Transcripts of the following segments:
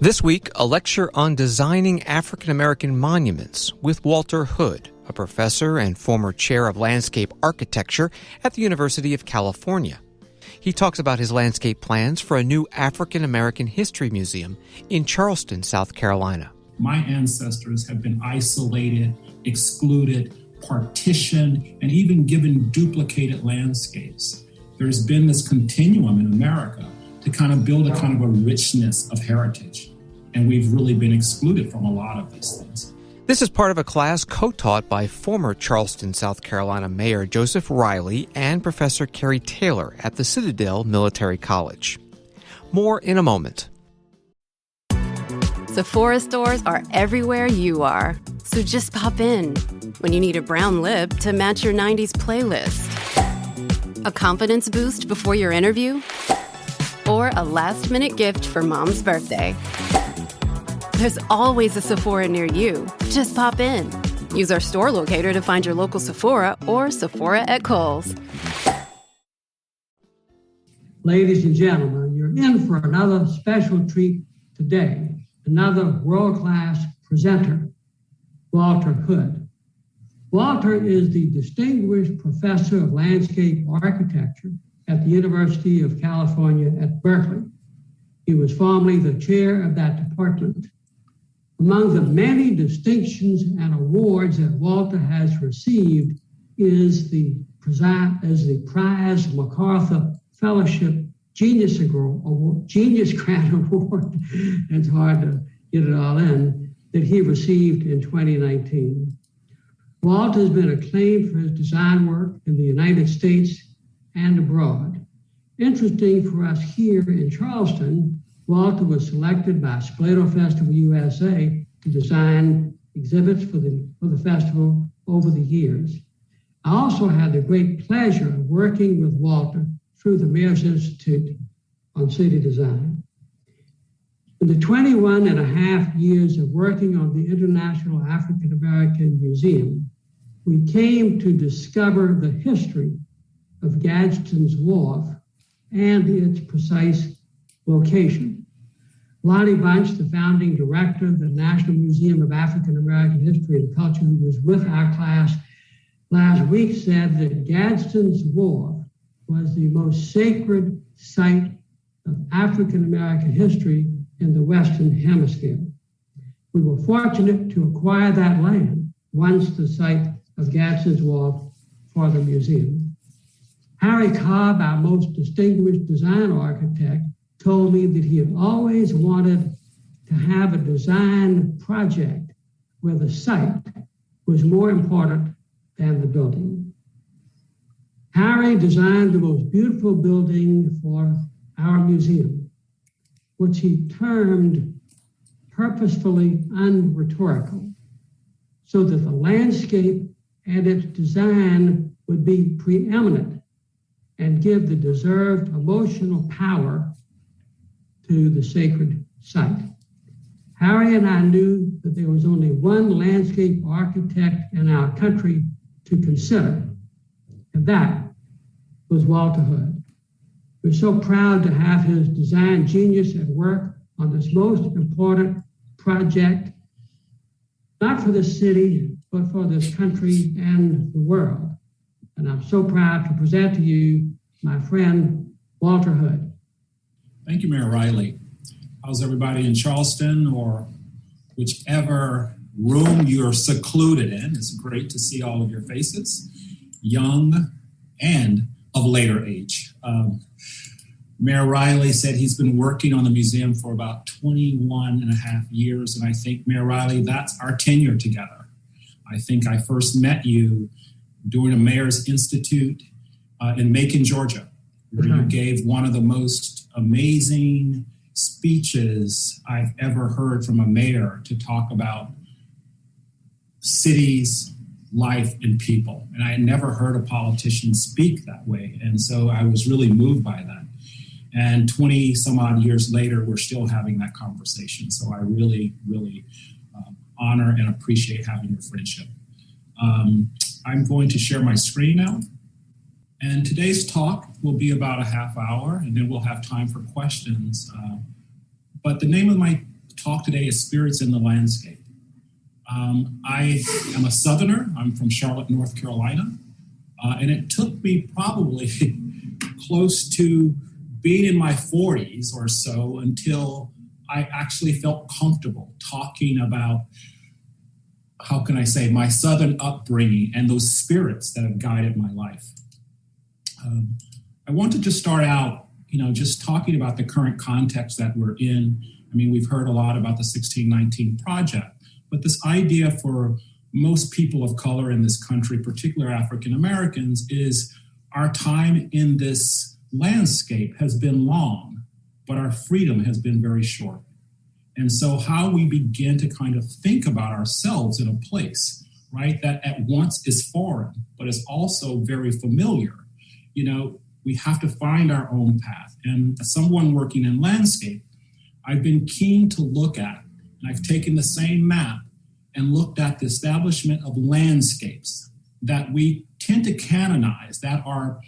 This week, a lecture on designing African American monuments with Walter Hood, a professor and former chair of landscape architecture at the University of California. He talks about his landscape plans for a new African American history museum in Charleston, South Carolina. My ancestors have been isolated, excluded, partitioned, and even given duplicated landscapes. There's been this continuum in America to kind of build a kind of a richness of heritage. And we've really been excluded from a lot of these things. This is part of a class co-taught by former Charleston, South Carolina Mayor Joseph Riley and Professor Kerry Taylor at the Citadel Military College. More in a moment. Sephora stores are everywhere you are. So just pop in. When you need a brown lip to match your 90s playlist. A confidence boost before your interview. Or a last-minute gift for mom's birthday. There's always a Sephora near you. Just pop in. Use our store locator to find your local Sephora or Sephora at Kohl's. Ladies and gentlemen, you're in for another special treat today. Another world-class presenter, Walter Hood. Walter is the Distinguished Professor of Landscape Architecture at the University of California at Berkeley. He was formerly the chair of that department. Among the many distinctions and awards that Walter has received is the Prize MacArthur Fellowship Genius Grant Award. It's hard to get it all in, that he received in 2019. Walter has been acclaimed for his design work in the United States and abroad. Interesting for us here in Charleston, Walter was selected by Spoleto Festival USA to design exhibits for the festival over the years. I also had the great pleasure of working with Walter through the Mayor's Institute on City Design. In the 21 and a half years of working on the International African American Museum, we came to discover the history of Gadsden's Wharf and its precise location. Lonnie Bunch, the founding director of the National Museum of African American History and Culture, who was with our class last week, said that Gadsden's Wharf was the most sacred site of African American history in the Western Hemisphere. We were fortunate to acquire that land once the site of Gadsden's Wharf for the museum. Harry Cobb, our most distinguished design architect, told me that he had always wanted to have a design project where the site was more important than the building. Harry designed the most beautiful building for our museum, which he termed purposefully unrhetorical, so that the landscape and its design would be preeminent and give the deserved emotional power to the sacred site. Harry and I knew that there was only one landscape architect in our country to consider, and that was Walter Hood. We're so proud to have his design genius at work on this most important project, not for the city, but for this country and the world. And I'm so proud to present to you my friend, Walter Hood. Thank you, Mayor Riley. How's everybody in Charleston or whichever room you're secluded in? It's great to see all of your faces, young and of later age. Mayor Riley said he's been working on the museum for about 21 and a half years. And I think, Mayor Riley, that's our tenure together. I think I first met you during a Mayor's Institute in Macon, Georgia, where you gave one of the most amazing speeches I've ever heard from a mayor to talk about cities, life, and people. And I had never heard a politician speak that way. And so I was really moved by that. And 20 some odd years later, we're still having that conversation. So I really, really honor and appreciate having your friendship. I'm going to share my screen now. And today's talk will be about a half hour, and then we'll have time for questions. But the name of my talk today is spirits in the landscape. I am a Southerner. I'm from Charlotte, North Carolina. And it took me probably close to being in my 40s or so until I actually felt comfortable talking about, how can I say, my Southern upbringing and those spirits that have guided my life. I want to just start out, just talking about the current context that we're in. I mean, we've heard a lot about the 1619 Project, but this idea for most people of color in this country, particularly African Americans, is our time in this landscape has been long, but our freedom has been very short. And so how we begin to kind of think about ourselves in a place, right, that at once is foreign, but is also very familiar, we have to find our own path. And as someone working in landscape, I've been keen to look at, and I've taken the same map and looked at the establishment of landscapes that we tend to canonize, that are,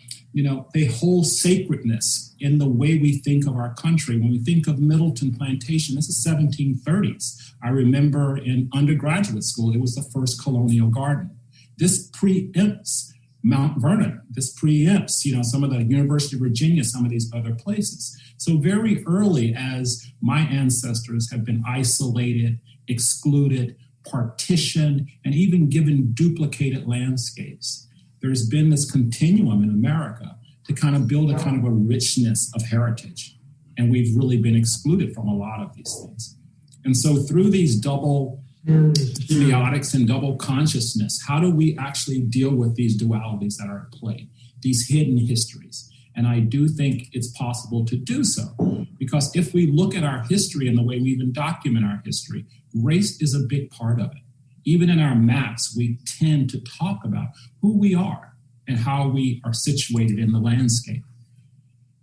they hold sacredness in the way we think of our country. When we think of Middleton Plantation, this is 1730s. I remember in undergraduate school, it was the first colonial garden. This preempts Mount Vernon. This preempts, some of the University of Virginia, some of these other places. So very early, as my ancestors have been isolated, excluded, partitioned, and even given duplicated landscapes, there's been this continuum in America to kind of build a kind of a richness of heritage. And we've really been excluded from a lot of these things. And so through these double semiotics and double consciousness, how do we actually deal with these dualities that are at play, these hidden histories? And I do think it's possible to do so, because if we look at our history and the way we even document our history, race is a big part of it. Even in our maps, we tend to talk about who we are and how we are situated in the landscape.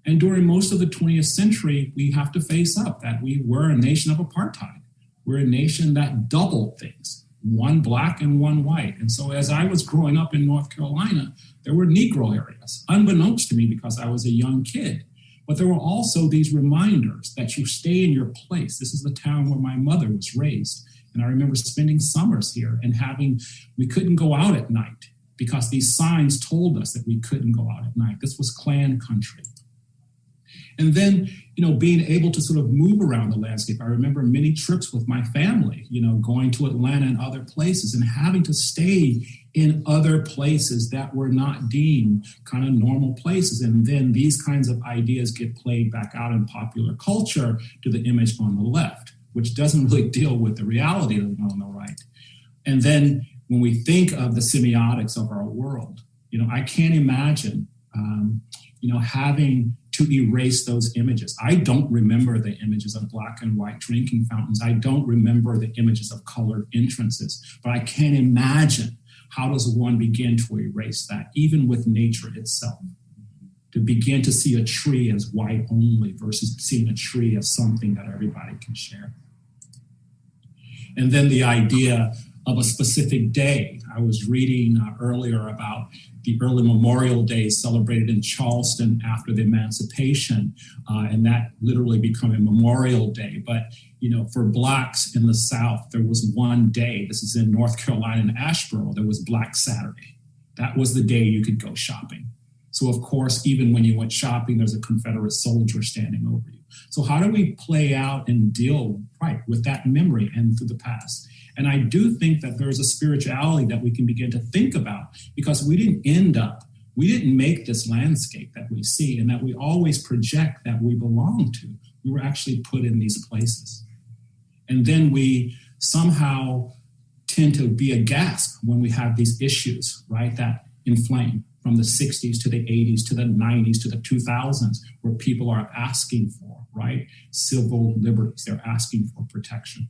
And during most of the 20th century, we have to face up that we were a nation of apartheid. We're a nation that doubled things, one black and one white. And so as I was growing up in North Carolina, there were Negro areas, unbeknownst to me because I was a young kid. But there were also these reminders that you stay in your place. This is the town where my mother was raised. And I remember spending summers here and we couldn't go out at night because these signs told us that we couldn't go out at night. This was Klan country. And then, being able to sort of move around the landscape. I remember many trips with my family, going to Atlanta and other places and having to stay in other places that were not deemed kind of normal places. And then these kinds of ideas get played back out in popular culture to the image on the left, which doesn't really deal with the reality of the one on the right. And then when we think of the semiotics of our world, I can't imagine, having to erase those images. I don't remember the images of black and white drinking fountains. I don't remember the images of colored entrances, but I can't imagine how does one begin to erase that, even with nature itself, to begin to see a tree as white only versus seeing a tree as something that everybody can share. And then the idea of a specific day. I was reading earlier about the early Memorial Day celebrated in Charleston after the emancipation, and that literally became a Memorial Day. But, for Blacks in the South, there was one day, this is in North Carolina in Asheboro, there was Black Saturday. That was the day you could go shopping. So, of course, even when you went shopping, there's a Confederate soldier standing over you. So how do we play out and deal, with that memory and through the past? And I do think that there's a spirituality that we can begin to think about, because we didn't make this landscape that we see and that we always project that we belong to. We were actually put in these places. And then we somehow tend to be aghast when we have these issues, that inflame from the 60s to the 80s to the 90s to the 2000s, where people are asking for, civil liberties. They're asking for protection.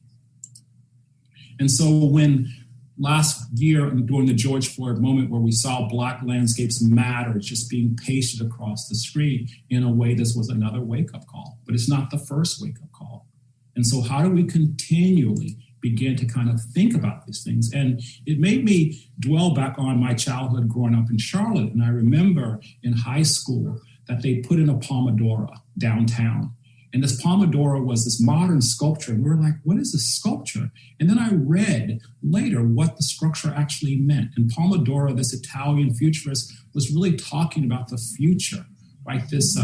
And so when last year during the George Floyd moment where we saw Black landscapes matter just being pasted across the street, in a way, this was another wake-up call, but it's not the first wake-up call. And so how do we continually begin to kind of think about these things? And it made me dwell back on my childhood growing up in Charlotte. And I remember in high school that they put in a Pomodoro downtown. And this Pomodoro was this modern sculpture. And we were like, what is this sculpture? And then I read later what the structure actually meant. And Pomodoro, this Italian futurist, was really talking about the future, right? This,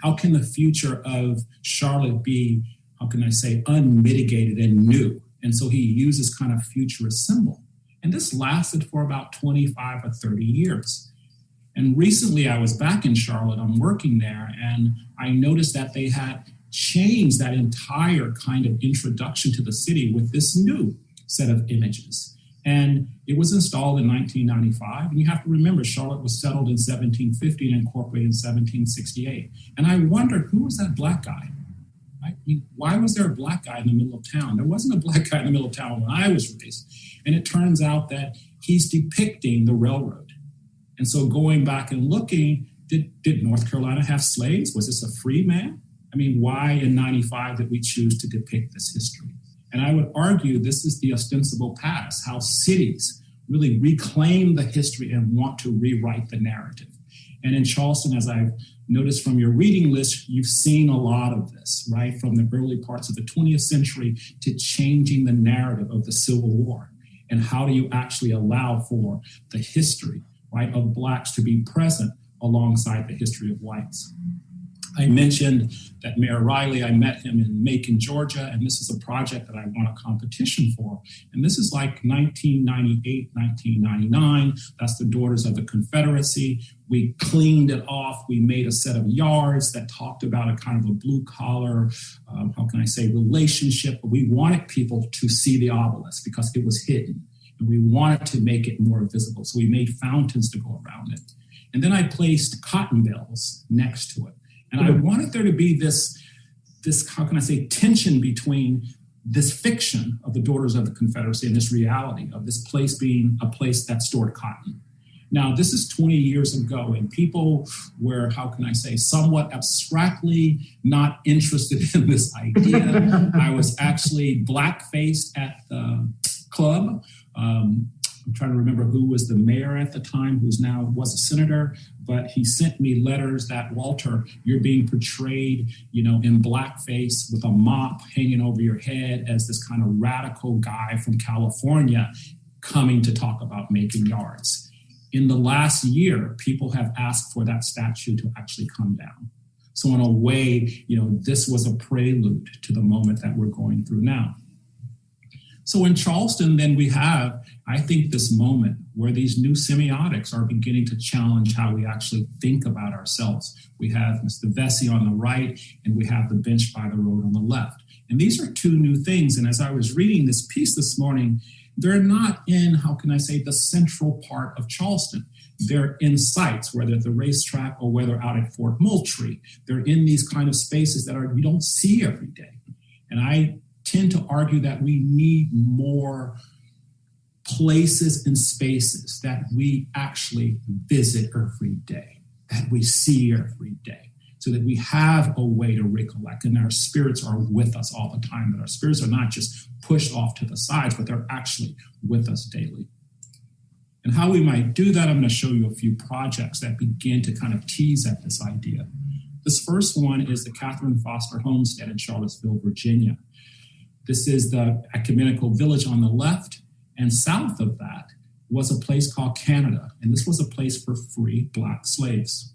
how can the future of Charlotte be, how can I say, unmitigated and new? And so he used this kind of futurist symbol. And this lasted for about 25 or 30 years. And recently I was back in Charlotte, I'm working there, and I noticed that they had changed that entire kind of introduction to the city with this new set of images. And it was installed in 1995. And you have to remember, Charlotte was settled in 1750 and incorporated in 1768. And I wondered, who was that black guy? I mean, why was there a black guy in the middle of town? There wasn't a black guy in the middle of town when I was raised. And it turns out that he's depicting the railroad. And so going back and looking, did North Carolina have slaves? Was this a free man? I mean, why in 95 did we choose to depict this history? And I would argue this is the ostensible past, how cities really reclaim the history and want to rewrite the narrative. And in Charleston, as I've noticed from your reading list, you've seen a lot of this, right? From the early parts of the 20th century to changing the narrative of the Civil War. And how do you actually allow for the history, right, of Blacks to be present alongside the history of whites? I mentioned that Mayor Riley, I met him in Macon, Georgia, and this is a project that I won a competition for. And this is like 1998, 1999. That's the Daughters of the Confederacy. We cleaned it off. We made a set of yards that talked about a kind of a blue collar, relationship. But we wanted people to see the obelisk because it was hidden. And we wanted to make it more visible. So we made fountains to go around it. And then I placed cotton bales next to it. And I wanted there to be this, tension between this fiction of the Daughters of the Confederacy and this reality of this place being a place that stored cotton. Now, this is 20 years ago, and people were, somewhat abstractly not interested in this idea. I was actually black-faced at the club. I'm trying to remember who was the mayor at the time, who's now was a senator, but he sent me letters that, Walter, you're being portrayed, in blackface with a mop hanging over your head as this kind of radical guy from California coming to talk about making yards. In the last year, people have asked for that statue to actually come down. So in a way, this was a prelude to the moment that we're going through now. So in Charleston, then we have, I think, this moment where these new semiotics are beginning to challenge how we actually think about ourselves. We have Mr. Vesey on the right, and we have the bench by the road on the left. And these are two new things. And as I was reading this piece this morning, they're not in, the central part of Charleston. They're in sites, whether at the racetrack or whether out at Fort Moultrie. They're in these kind of spaces that we don't see every day. And I tend to argue that we need more places and spaces that we actually visit every day, that we see every day, so that we have a way to recollect and our spirits are with us all the time, that our spirits are not just pushed off to the sides, but they're actually with us daily. And how we might do that, I'm going to show you a few projects that begin to kind of tease at this idea. This first one is the Catherine Foster Homestead in Charlottesville, Virginia. This is the ecumenical village on the left, and south of that was a place called Canada, and this was a place for free Black slaves.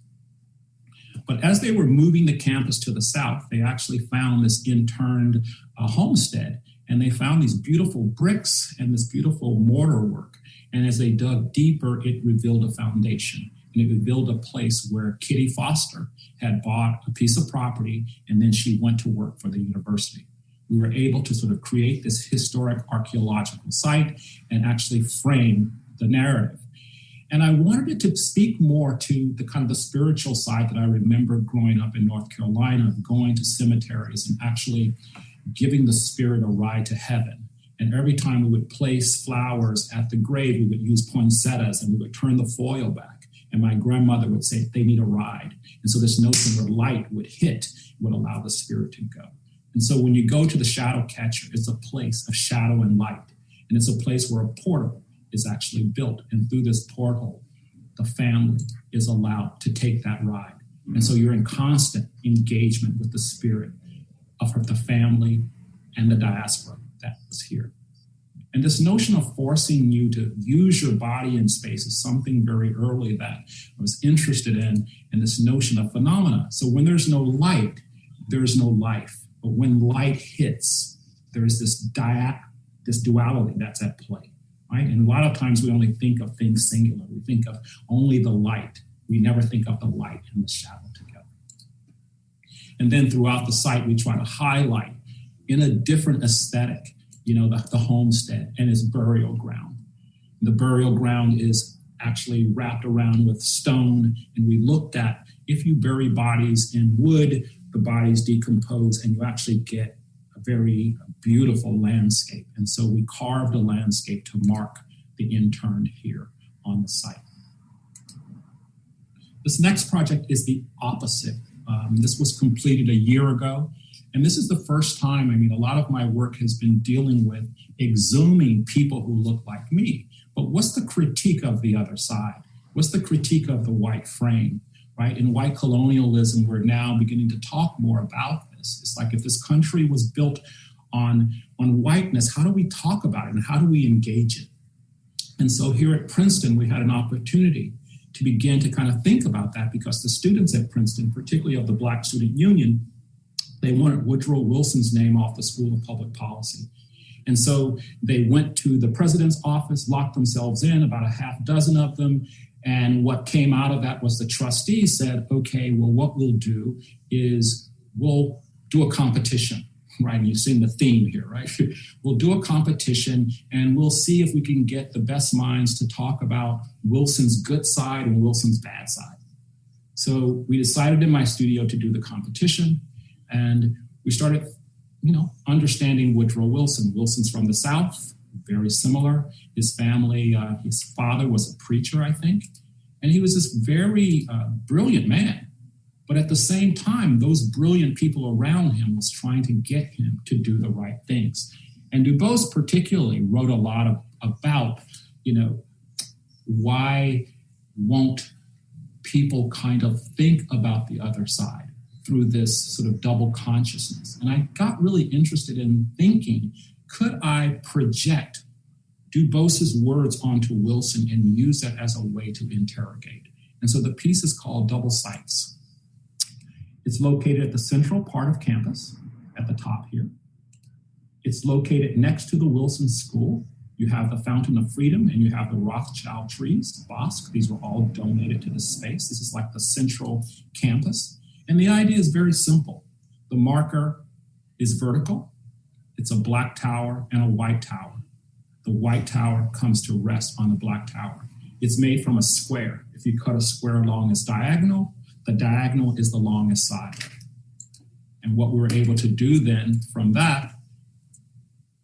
But as they were moving the campus to the south, they actually found this interned homestead, and they found these beautiful bricks and this beautiful mortar work. And as they dug deeper, it revealed a foundation, and it revealed a place where Kitty Foster had bought a piece of property, and then she went to work for the university. We were able to sort of create this historic archaeological site and actually frame the narrative. And I wanted it to speak more to the kind of the spiritual side that I remember growing up in North Carolina, going to cemeteries and actually giving the spirit a ride to heaven. And every time we would place flowers at the grave, we would use poinsettias and we would turn the foil back. And my grandmother would say, they need a ride. And so this notion where light would hit would allow the spirit to go. And so when you go to the shadow catcher, it's a place of shadow and light. And it's a place where a portal is actually built. And through this portal, the family is allowed to take that ride. And so you're in constant engagement with the spirit. of the family and the diaspora that was here. And this notion of forcing you to use your body in space is something very early that I was interested in this notion of phenomena. So when there's no light, there's no life. But when light hits, there's this duality that's at play, right? And a lot of times we only think of things singular. We think of only the light. We never think of the light and the shadow together. And then throughout the site, we try to highlight in a different aesthetic, the homestead and its burial ground. The burial ground is actually wrapped around with stone. And we looked at, if you bury bodies in wood, the bodies decompose and you actually get a very beautiful landscape. And so we carved a landscape to mark the interned here on the site. This next project is the opposite. This was completed a year ago. And this is the first time, a lot of my work has been dealing with exhuming people who look like me. But what's the critique of the other side? What's the critique of the white frame, right? In white colonialism, we're now beginning to talk more about this. It's like if this country was built on whiteness, how do we talk about it and how do we engage it? And so here at Princeton, we had an opportunity to begin to kind of think about that because the students at Princeton, particularly of the Black Student Union, they wanted Woodrow Wilson's name off the School of Public Policy. And so they went to the president's office, locked themselves in, about a half dozen of them. And what came out of that was the trustees said, okay, well, what we'll do is we'll do a competition, right? And you've seen the theme here, right? We'll do a competition and we'll see if we can get the best minds to talk about Wilson's good side and Wilson's bad side. So we decided in my studio to do the competition. And we started, understanding Woodrow Wilson. Wilson's from the South, very similar. His family, his father was a preacher, I think. And he was this very brilliant man. But at the same time, those brilliant people around him was trying to get him to do the right things. And Du Bois particularly wrote a lot about, why won't people kind of think about the other side through this sort of double consciousness. And I got really interested in thinking, could I project Du Bois's words onto Wilson and use that as a way to interrogate? And so the piece is called Double Sights. It's located at the central part of campus, at the top here. It's located next to the Wilson School. You have the Fountain of Freedom and you have the Rothschild trees, Bosque. These were all donated to the space. This is like the central campus. And the idea is very simple. The marker is vertical. It's a black tower and a white tower. The white tower comes to rest on the black tower. It's made from a square. If you cut a square along its diagonal, the diagonal is the longest side. And what we were able to do then from that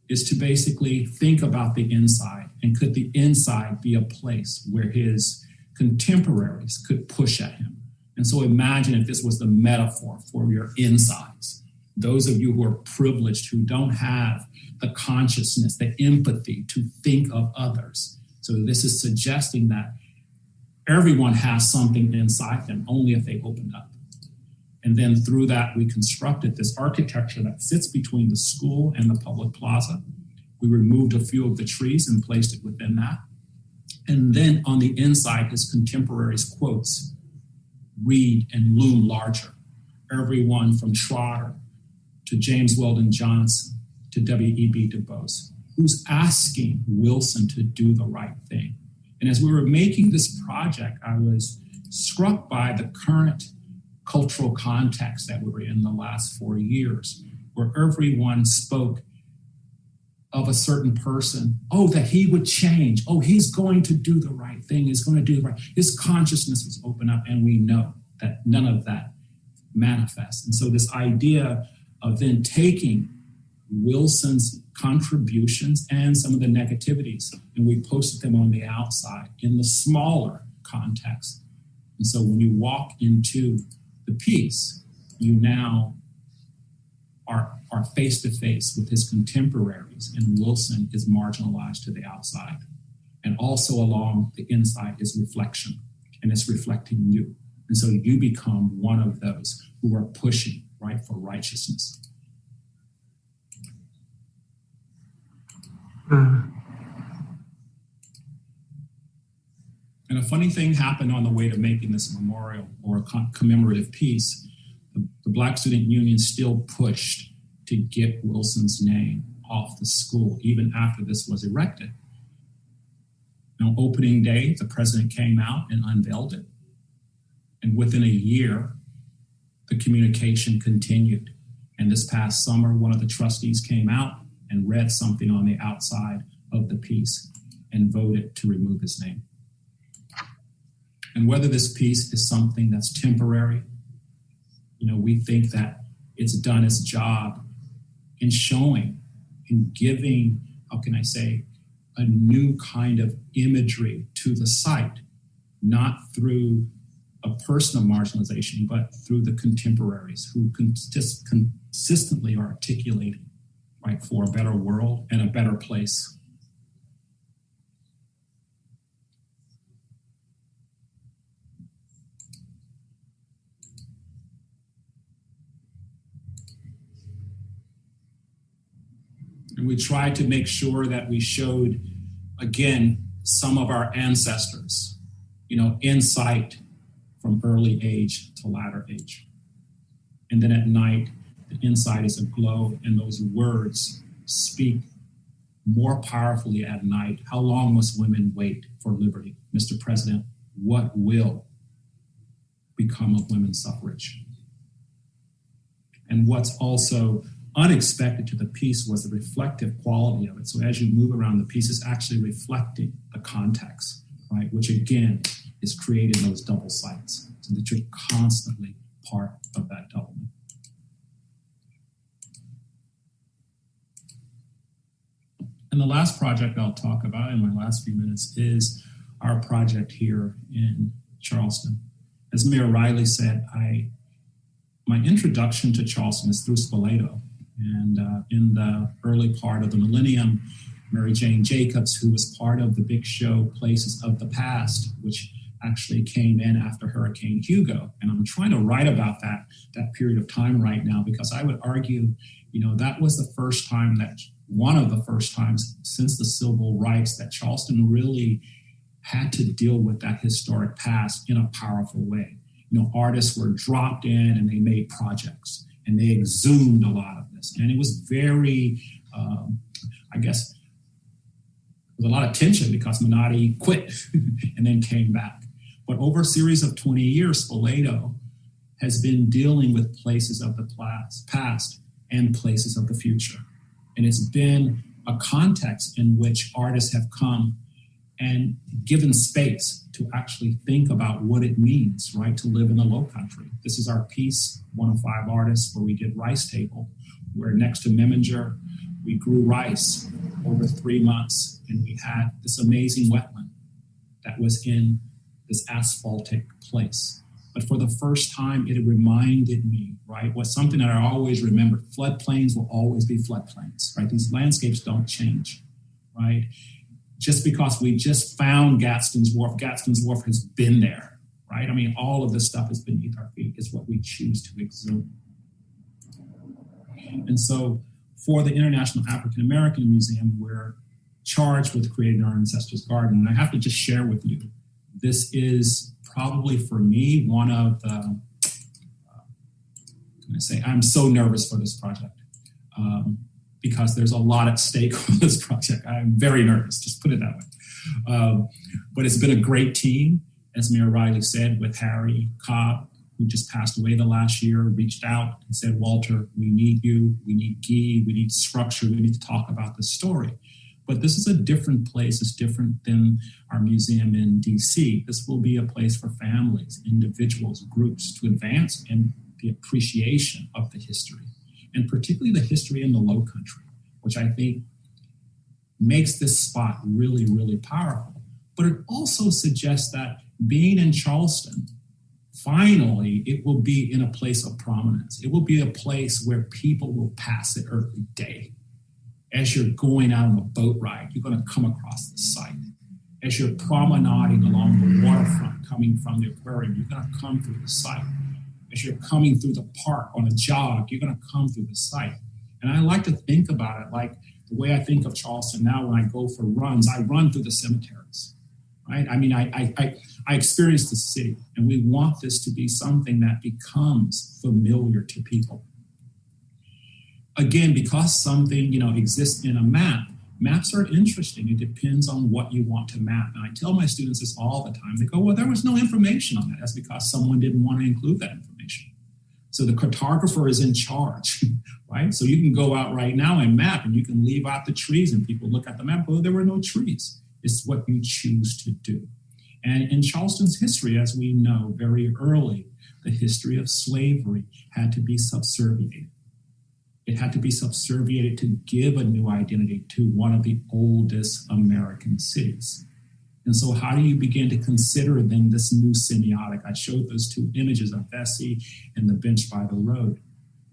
is to basically think about the inside. And could the inside be a place where his contemporaries could push at him? And so imagine if this was the metaphor for your insides. Those of you who are privileged, who don't have the consciousness, the empathy to think of others. So this is suggesting that everyone has something inside them, only if they open up. And then through that, we constructed this architecture that sits between the school and the public plaza. We removed a few of the trees and placed it within that. And then on the inside, his contemporaries' quotes read and loom larger. Everyone from Trotter to James Weldon Johnson to W.E.B. Du Bois, who's asking Wilson to do the right thing. And as we were making this project, I was struck by the current cultural context that we were in the last 4 years, where everyone spoke of a certain person, that he would change. He's going to do the right thing. He's going to do the right. His consciousness was open up, and we know that none of that manifests. And so this idea of then taking Wilson's contributions and some of the negativities, and we posted them on the outside in the smaller context. And so when you walk into the piece, you now are face to face with his contemporaries, and Wilson is marginalized to the outside. And also along the inside is reflection, and it's reflecting you. And so you become one of those who are pushing, right, for righteousness. And a funny thing happened on the way to making this memorial or a commemorative piece. The Black Student Union still pushed to get Wilson's name off the school, even after this was erected. On opening day, the president came out and unveiled it. And within a year, the communication continued. And this past summer, one of the trustees came out and read something on the outside of the piece and voted to remove his name. And whether this piece is something that's temporary, we think that it's done its job in showing, in giving, a new kind of imagery to the site, not through a personal marginalization, but through the contemporaries who consistently are articulating, right, for a better world and a better place. And we tried to make sure that we showed, again, some of our ancestors, insight from early age to latter age. And then at night, the inside is aglow, and those words speak more powerfully at night. How long must women wait for liberty? Mr. President, what will become of women's suffrage? And what's also unexpected to the piece was the reflective quality of it. So as you move around, the piece is actually reflecting the context, right? Which again is creating those double sights so that you're constantly part of that doubling. And the last project I'll talk about in my last few minutes is our project here in Charleston. As Mayor Riley said, my introduction to Charleston is through Spoleto. And in the early part of the millennium, Mary Jane Jacobs, who was part of the big show Places of the Past, which actually came in after Hurricane Hugo. And I'm trying to write about that period of time right now, because I would argue, that was one of the first times since the civil rights that Charleston really had to deal with that historic past in a powerful way. Artists were dropped in and they made projects. And they exhumed a lot of this. And it was very, there was a lot of tension because Menotti quit and then came back. But over a series of 20 years, Spoleto has been dealing with places of the past and places of the future. And it's been a context in which artists have come and given space to actually think about what it means, right, to live in the Low Country. This is our piece, one of 5 artists, where we did Rice Table, where next to Meminger, we grew rice over 3 months, and we had this amazing wetland that was in this asphaltic place. But for the first time, it reminded me, right, was something that I always remembered. Floodplains will always be floodplains, right? These landscapes don't change, right? Just because we just found Gadsden's Wharf has been there, right? All of this stuff is beneath our feet. It's what we choose to exhume. And so for the International African American Museum, we're charged with creating our ancestors' garden. And I have to just share with you, this is probably for me one of the, I'm so nervous for this project. Because there's a lot at stake on this project. I'm very nervous, just put it that way. But it's been a great team, as Mayor Riley said, with Harry Cobb, who just passed away the last year, reached out and said, Walter, we need you, we need Guy, we need structure, we need to talk about this story. But this is a different place. It's different than our museum in DC. This will be a place for families, individuals, groups to advance in the appreciation of the history. And particularly the history in the Low Country, which I think makes this spot really, really powerful. But it also suggests that being in Charleston, finally, it will be in a place of prominence. It will be a place where people will pass it every day. As you're going out on a boat ride, you're going to come across the site. As you're promenading along the waterfront, coming from the aquarium, you're going to come through the site. As you're coming through the park on a jog, you're going to come through the site. And I like to think about it like The way I think of Charleston now, when I go for runs, I run through the cemeteries, right? I mean, I experience the city, and we want this to be something that becomes familiar to people. Again, because something, exists in a map, maps are interesting. It depends on what you want to map. And I tell my students this all the time. They go, well, there was no information on that. That's because someone didn't want to include that information. So the cartographer is in charge, right? So you can go out right now and map, and you can leave out the trees, and people look at the map, well, there were no trees. It's what you choose to do. And in Charleston's history, as we know very early, the history of slavery had to be subserviated. It had to be subserviated to give a new identity to one of the oldest American cities. And so how do you begin to consider then this new semiotic? I showed those two images of Vesey and the bench by the road.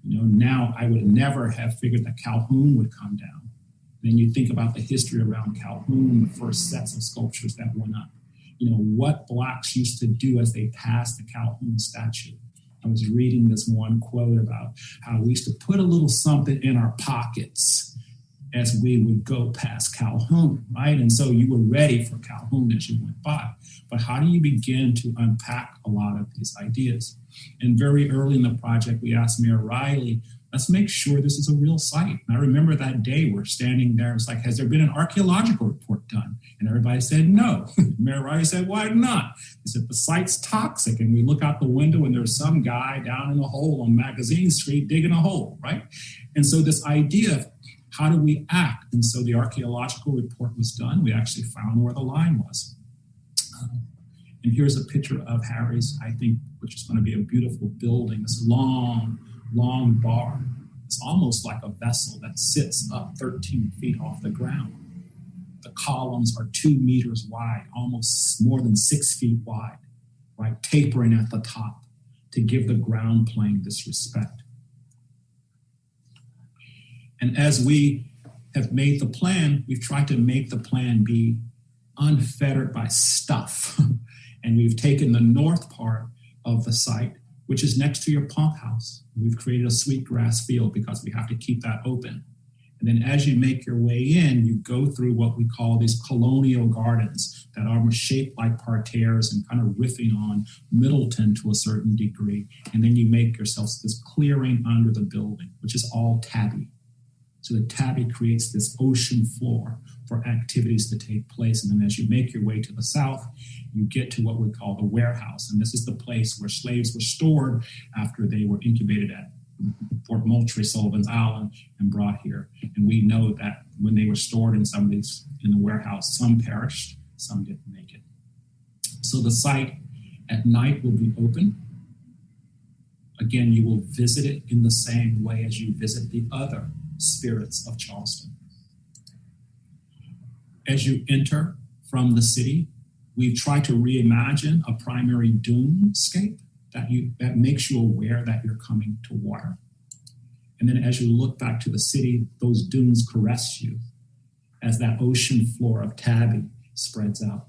Now I would never have figured that Calhoun would come down. Then you think about the history around Calhoun, the first sets of sculptures that went up. What Blacks used to do as they passed the Calhoun statue. I was reading this one quote about how we used to put a little something in our pockets as we would go past Calhoun, right? And so you were ready for Calhoun as you went by. But how do you begin to unpack a lot of these ideas? And very early in the project, we asked Mayor Riley, let's make sure this is a real site. And I remember that day we're standing there. It's like, has there been an archaeological report done? And everybody said no. Mayor Riley said, why not? He said, the site's toxic. And we look out the window and there's some guy down in a hole on Magazine Street digging a hole, right? And so this idea of how do we act? And so the archaeological report was done. We actually found where the line was. And here's a picture of Harry's, I think, which is going to be a beautiful building, this long bar. It's almost like a vessel that sits up 13 feet off the ground. The columns are 2 meters wide, almost more than 6 feet wide, right? Tapering at the top to give the ground plane this respect. And as we have made the plan, we've tried to make the plan be unfettered by stuff. And we've taken the north part of the site, which is next to your pump house. We've created a sweetgrass field because we have to keep that open. And then as you make your way in, you go through what we call these colonial gardens that are shaped like parterres and kind of riffing on Middleton to a certain degree. And then you make yourself this clearing under the building, which is all tabby. So the tabby creates this ocean floor for activities to take place. And then as you make your way to the south, you get to what we call the warehouse. And this is the place where slaves were stored after they were incubated at Fort Moultrie, Sullivan's Island, and brought here. And we know that when they were stored in some of these, in the warehouse, some perished, some didn't make it. So the site at night will be open. Again, you will visit it in the same way as you visit the other spirits of Charleston. As you enter from the city, we've tried to reimagine a primary dunescape that makes you aware that you're coming to water. And then as you look back to the city, those dunes caress you as that ocean floor of tabby spreads out.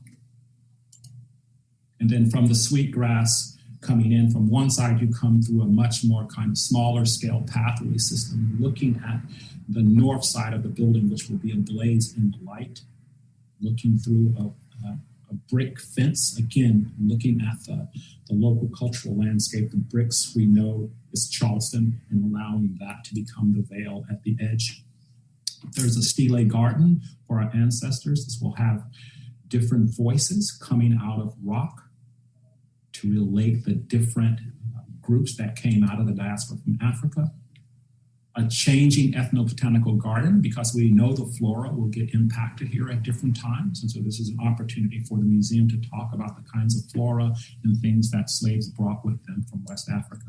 And then from the sweetgrass coming in, from one side, you come through a much more kind of smaller scale pathway system, looking at the north side of the building, which will be ablaze in light, looking through a brick fence, again, looking at the local cultural landscape. The bricks we know is Charleston, and allowing that to become the veil at the edge. There's a stele garden for our ancestors. This will have different voices coming out of rock to relate the different groups that came out of the diaspora from Africa. A changing ethnobotanical garden, because we know the flora will get impacted here at different times. And so this is an opportunity for the museum to talk about the kinds of flora and things that slaves brought with them from West Africa.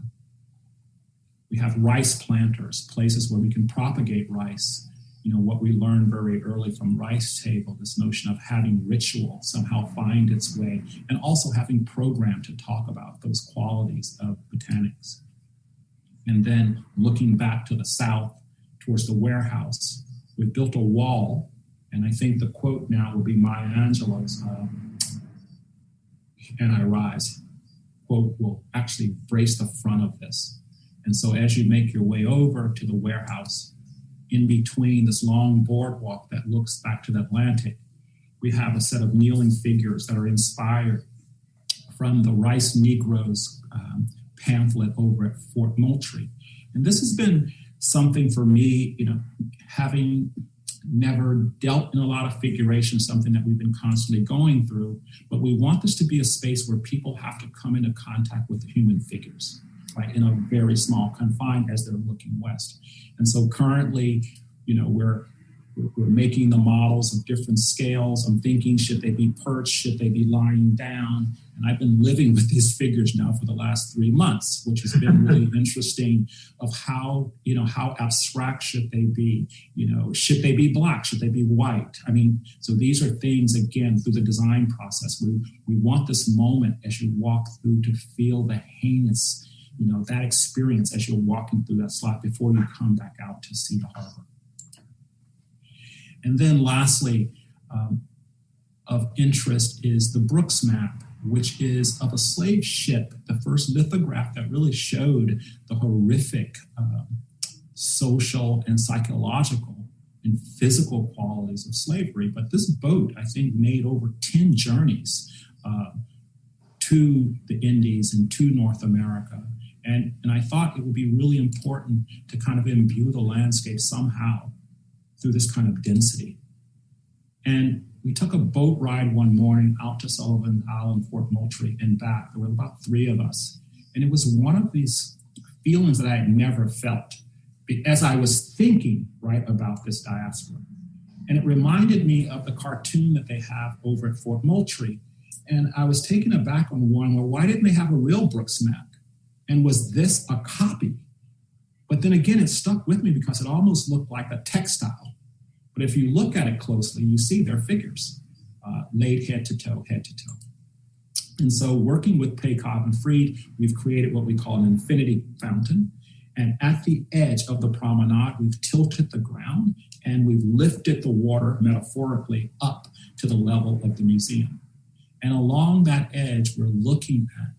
We have rice planters, places where we can propagate rice. You know, what we learned very early from Rice Table, this notion of having ritual somehow find its way, and also having program to talk about those qualities of botanics. And then looking back to the south towards the warehouse, we've built a wall, and I think the quote now will be Maya Angelou's, "And I Rise," quote, will actually brace the front of this. And so as you make your way over to the warehouse, in between this long boardwalk that looks back to the Atlantic, we have a set of kneeling figures that are inspired from the Rice Negroes pamphlet over at Fort Moultrie. And this has been something for me, having never dealt in a lot of figuration, something that we've been constantly going through, but we want this to be a space where people have to come into contact with the human figures, right, in a very small confine as they're looking west. And so currently, we're making the models of different scales. I'm thinking, should they be perched? Should they be lying down? And I've been living with these figures now for the last 3 months, which has been really interesting of how abstract should they be? Should they be black? Should they be white? So these are things, again, through the design process. We want this moment as you walk through to feel the heinous, that experience as you're walking through that slot before you come back out to see the harbor. And then lastly, of interest is the Brooks map, which is of a slave ship, the first lithograph that really showed the horrific social and psychological and physical qualities of slavery. But this boat, I think, made over 10 journeys to the Indies and to North America. And I thought it would be really important to kind of imbue the landscape somehow through this kind of density. And we took a boat ride one morning out to Sullivan Island, Fort Moultrie, and back. There were about 3 of us. And it was one of these feelings that I had never felt as I was thinking, right, about this diaspora. And it reminded me of the cartoon that they have over at Fort Moultrie. And I was taken aback on one, well, why didn't they have a real Brooks map? And was this a copy? But then again, it stuck with me because it almost looked like a textile. But if you look at it closely, you see their figures laid head to toe. And so working with Paycobb and Freed, we've created what we call an infinity fountain. And at the edge of the promenade, we've tilted the ground and we've lifted the water metaphorically up to the level of the museum. And along that edge, we're looking at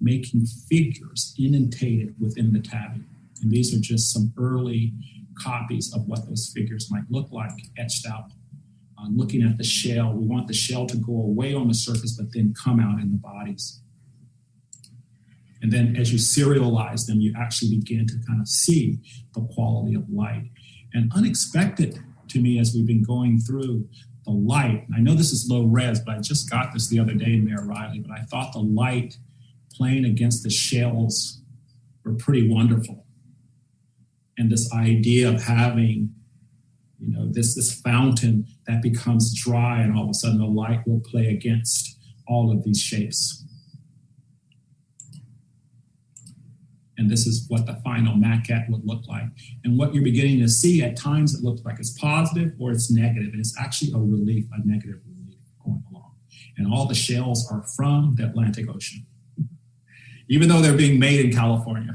making figures indentated within the tabby. And these are just some early copies of what those figures might look like, etched out. Looking at the shell, we want the shell to go away on the surface, but then come out in the bodies. And then as you serialize them, you actually begin to kind of see the quality of light. And unexpected to me as we've been going through the light, I know this is low res, but I just got this the other day, Mayor Riley, but I thought the light playing against the shells were pretty wonderful. And this idea of having, this fountain that becomes dry and all of a sudden the light will play against all of these shapes. And this is what the final maquette would look like. And what you're beginning to see at times, it looks like it's positive or it's negative. And it's actually a negative relief going along. And all the shells are from the Atlantic Ocean, even though they're being made in California.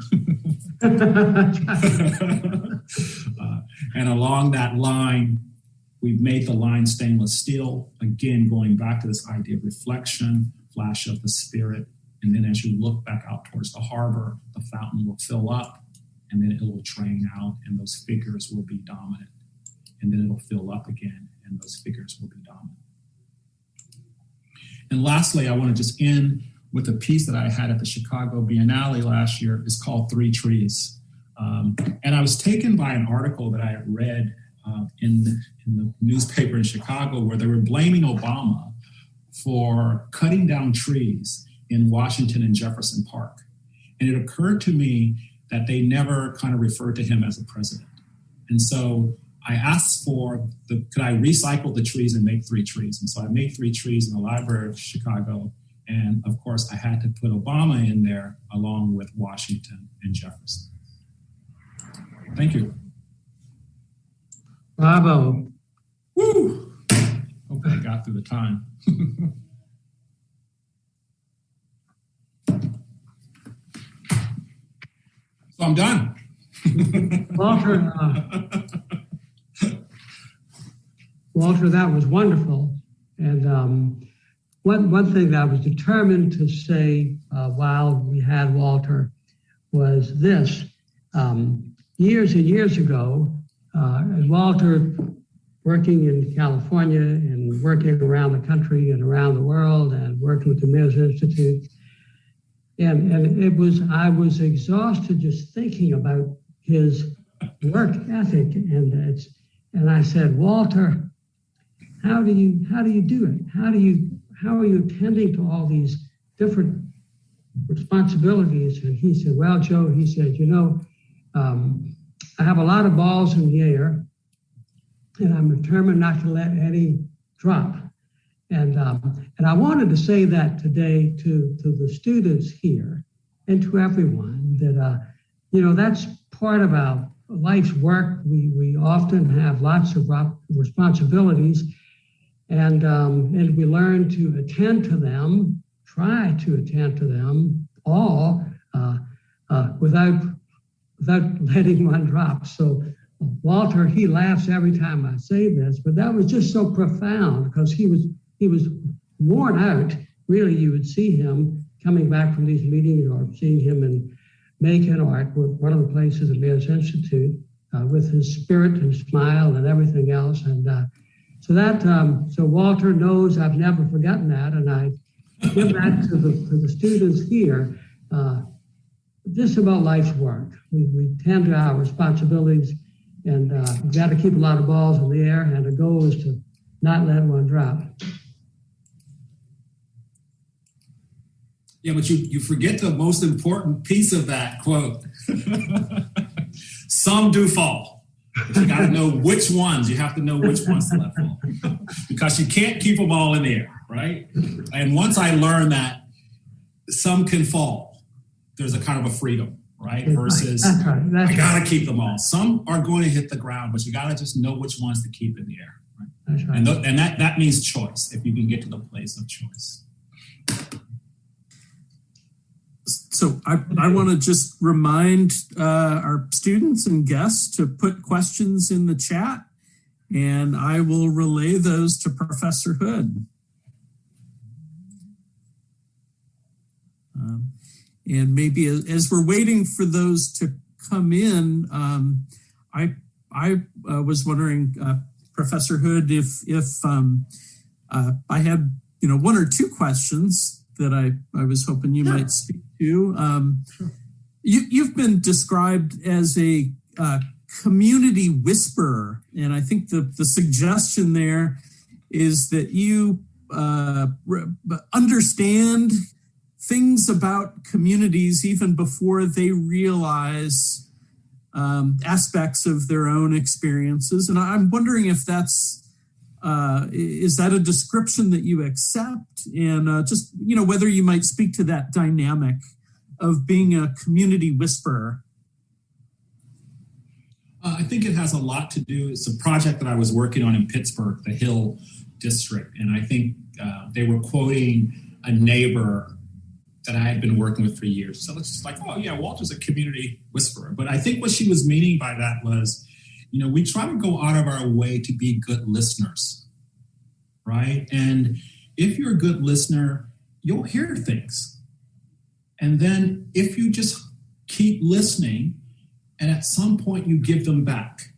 And along that line, we've made the line stainless steel, again, going back to this idea of reflection, flash of the spirit. And then as you look back out towards the harbor, the fountain will fill up and then it will drain out and those figures will be dominant. And then it'll fill up again and those figures will be dominant. And lastly, I want to just end with a piece that I had at the Chicago Biennale last year. It's called 3 Trees. And I was taken by an article that I had read in the newspaper in Chicago where they were blaming Obama for cutting down trees in Washington and Jefferson Park. And it occurred to me that they never kind of referred to him as a president. And so I asked could I recycle the trees and make 3 trees? And so I made 3 trees in the Library of Chicago. And of course, I had to put Obama in there along with Washington and Jefferson. Thank you. Bravo. Woo! Hope I got through the time. So I'm done. Walter, that was wonderful. And one thing that I was determined to say while we had Walter was this. Years and years ago, And Walter, working in California and working around the country and around the world and working with the Mayor's Institute. And I was exhausted just thinking about his work ethic. And I said, Walter, how do you do it? How are you attending to all these different responsibilities? And he said, well, Joe, he said, I have a lot of balls in the air, and I'm determined not to let any drop. And I wanted to say that today to the students here and to everyone that, that's part of our life's work. We often have lots of responsibilities, and we learn to attend to them, try to attend to them all without letting one drop. So Walter, he laughs every time I say this, but that was just so profound because he was worn out. Really, you would see him coming back from these meetings or seeing him in Macon or at one of the places at Mayor's Institute with his spirit and smile and everything else. And so Walter knows I've never forgotten that, and I give that to the students here. Just about life's work. We tend to our responsibilities, and we've got to keep a lot of balls in the air, and the goal is to not let one drop. Yeah, but you forget the most important piece of that quote. Some do fall. But you got to know which ones. You have to know which ones to let fall. Because you can't keep them all in the air, right? And once I learned that some can fall, there's a kind of a freedom, right? Versus That's right. I got to keep them all. Some are going to hit the ground, but you got to just know which ones to keep in the air. Right? That's right. And that means choice, if you can get to the place of choice. So I want to just remind our students and guests to put questions in the chat, and I will relay those to Professor Hood. And maybe as we're waiting for those to come in, I was wondering, Professor Hood, if I had one or two questions that I was hoping you might speak to. You've been described as a community whisperer, and I think the suggestion there is that you understand things about communities even before they realize aspects of their own experiences. And I'm wondering if is that a description that you accept? And just, whether you might speak to that dynamic of being a community whisperer. I think it has a lot to do. It's a project that I was working on in Pittsburgh, the Hill District. And I think they were quoting a neighbor that I had been working with for years. So it's just like, oh yeah, Walter's a community whisperer. But I think what she was meaning by that was, we try to go out of our way to be good listeners, right? And if you're a good listener, you'll hear things. And then if you just keep listening, and at some point you give them back,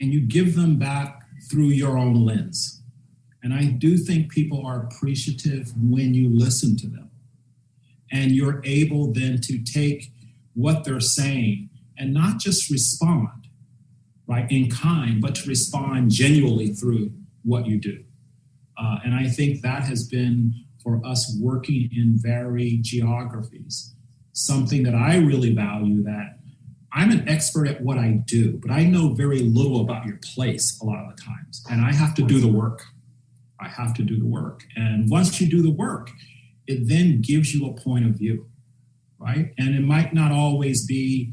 and you give them back through your own lens. And I do think people are appreciative when you listen to them. And you're able then to take what they're saying and not just respond, right, in kind, but to respond genuinely through what you do. And I think that has been, for us working in varied geographies, something that I really value, that I'm an expert at what I do, but I know very little about your place a lot of the times. And I have to do the work. And once you do the work, it then gives you a point of view, right? And it might not always be,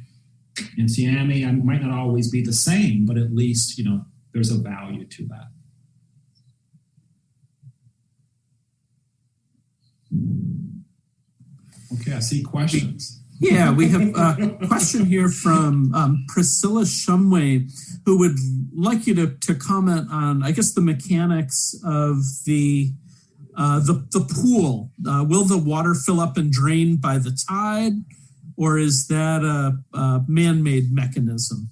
in Siami, it might not always be the same, but at least, there's a value to that. Okay, I see questions. Yeah, we have a question here from Priscilla Shumway, who would like you to comment on, I guess, the mechanics of the pool. Will the water fill up and drain by the tide, or is that a man-made mechanism?